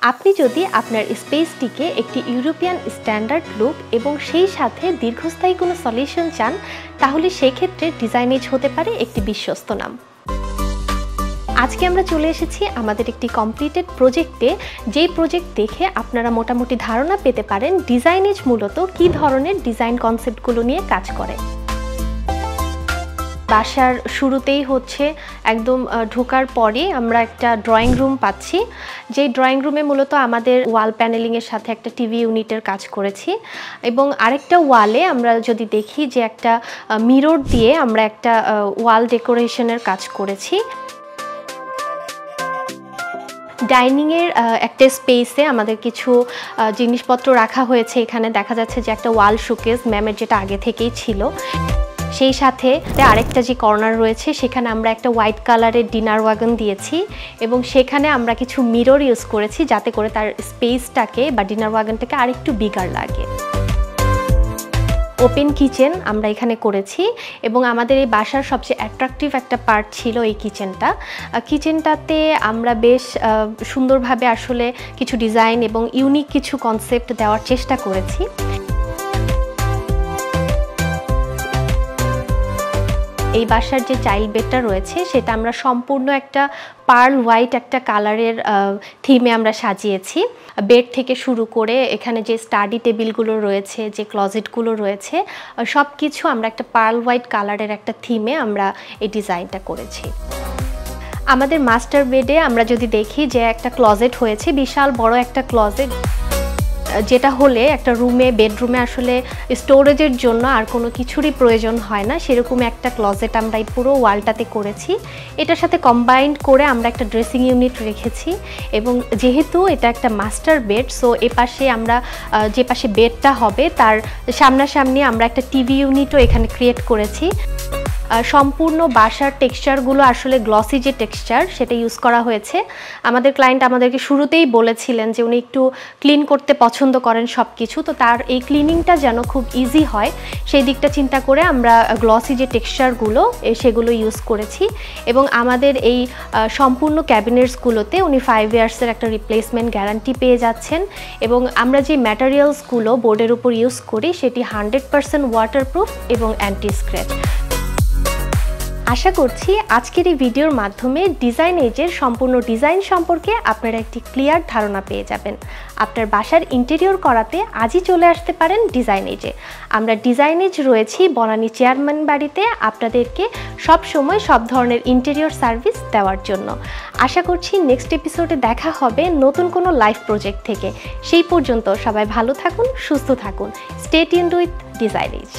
আপনি যদি আপনার স্পেসটিকে একটি ইউরোপিয়ান স্ট্যান্ডার্ড লুক এবং সেই সাথে দীর্ঘস্থায়ী কোনো সলিউশন চান, তাহলে সেক্ষেত্রে ডিজাইনেজ হতে পারে একটি বিশ্বস্ত নাম। আজকে আমরা চলে এসেছি আমাদের একটি কমপ্লিটেড প্রজেক্টে, যেই প্রজেক্ট দেখে আপনারা মোটামুটি ধারণা পেতে পারেন ডিজাইনেজ মূলত কী ধরনের ডিজাইন কনসেপ্টগুলো নিয়ে কাজ করে। বাসার শুরুতেই হচ্ছে একদম ঢোকার পরে আমরা একটা ড্রয়িং রুম পাচ্ছি, যেই ড্রয়িং রুমে মূলত আমাদের ওয়াল প্যানেলিংয়ের সাথে একটা টিভি ইউনিটের কাজ করেছি এবং আরেকটা ওয়ালে আমরা যদি দেখি যে একটা মিরর দিয়ে আমরা একটা ওয়াল ডেকোরেশনের কাজ করেছি। ডাইনিংয়ের একটা স্পেসে আমাদের কিছু জিনিসপত্র রাখা হয়েছে। এখানে দেখা যাচ্ছে যে একটা ওয়াল শোকেস ম্যামের যেটা আগে থেকেই ছিল, সেই সাথে আরেকটা যে কর্নার রয়েছে সেখানে আমরা একটা হোয়াইট কালারের ডিনার ওয়াগন দিয়েছি এবং সেখানে আমরা কিছু মিরর ইউজ করেছি যাতে করে তার স্পেসটাকে বা ডিনার ওয়াগনটাকে আরেকটু বিগার লাগে। ওপেন কিচেন আমরা এখানে করেছি এবং আমাদের এই বাসার সবচেয়ে অ্যাট্রাকটিভ একটা পার্ট ছিল এই কিচেনটাতে আমরা বেশ সুন্দরভাবে আসলে কিছু ডিজাইন এবং ইউনিক কিছু কনসেপ্ট দেওয়ার চেষ্টা করেছি। এই বাসার যে চাইল্ড বেডটা রয়েছে সেটা আমরা সম্পূর্ণ একটা পার্ল হোয়াইট একটা কালারের থিমে আমরা সাজিয়েছি। বেড থেকে শুরু করে এখানে যে স্টাডি টেবিলগুলো রয়েছে, যে ক্লজেটগুলো রয়েছে, সব কিছু আমরা একটা পার্ল হোয়াইট কালারের একটা থিমে আমরা এই ডিজাইনটা করেছি। আমাদের মাস্টার বেডে আমরা যদি দেখি যে একটা ক্লজেট হয়েছে, বিশাল বড় একটা ক্লজেট, যেটা হলে একটা বেডরুমে আসলে স্টোরেজের জন্য আর কোনো কিছুরই প্রয়োজন হয় না, সেরকম একটা ক্লজেট আমরা এই পুরো ওয়ালটাতে করেছি। এটার সাথে কম্বাইন্ড করে আমরা একটা ড্রেসিং ইউনিট রেখেছি এবং যেহেতু এটা একটা মাস্টার বেড, সো এপাশে আমরা যে পাশে বেডটা হবে তার সামনাসামনি আমরা একটা টিভি ইউনিটও এখানে ক্রিয়েট করেছি। সম্পূর্ণ বাসার টেক্সচারগুলো আসলে গ্লসি যে টেক্সচার সেটা ইউজ করা হয়েছে। আমাদের ক্লায়েন্ট আমাদেরকে শুরুতেই বলেছিলেন যে উনি একটু ক্লিন করতে পছন্দ করেন সব কিছু, তো তার এই ক্লিনিংটা যেন খুব ইজি হয় সেই দিকটা চিন্তা করে আমরা গ্লসি যে টেক্সচারগুলো সেগুলো ইউজ করেছি এবং আমাদের এই সম্পূর্ণ ক্যাবিনেটসগুলোতে উনি 5 ইয়ার্সের একটা রিপ্লেসমেন্ট গ্যারান্টি পেয়ে যাচ্ছেন এবং আমরা যে ম্যাটেরিয়ালসগুলো বোর্ডের উপর ইউজ করি সেটি 100% ওয়াটারপ্রুফ এবং অ্যান্টি স্ক্র্যাচ। আশা করছি আজকের এই ভিডিওর মাধ্যমে ডিজাইনেজের সম্পূর্ণ ডিজাইন সম্পর্কে আপনারা একটি ক্লিয়ার ধারণা পেয়ে যাবেন। আপনার বাসার ইন্টেরিয়র করাতে আজই চলে আসতে পারেন ডিজাইনেজে। আমরা ডিজাইনেজ রয়েছি বনানী চেয়ারম্যান বাড়িতে আপনাদেরকে সব সময় সব ধরনের ইন্টেরিয়র সার্ভিস দেওয়ার জন্য। আশা করছি নেক্সট এপিসোডে দেখা হবে নতুন কোনো লাইভ প্রজেক্ট থেকে। সেই পর্যন্ত সবাই ভালো থাকুন, সুস্থ থাকুন। Stay tuned with ডিজাইনেজ।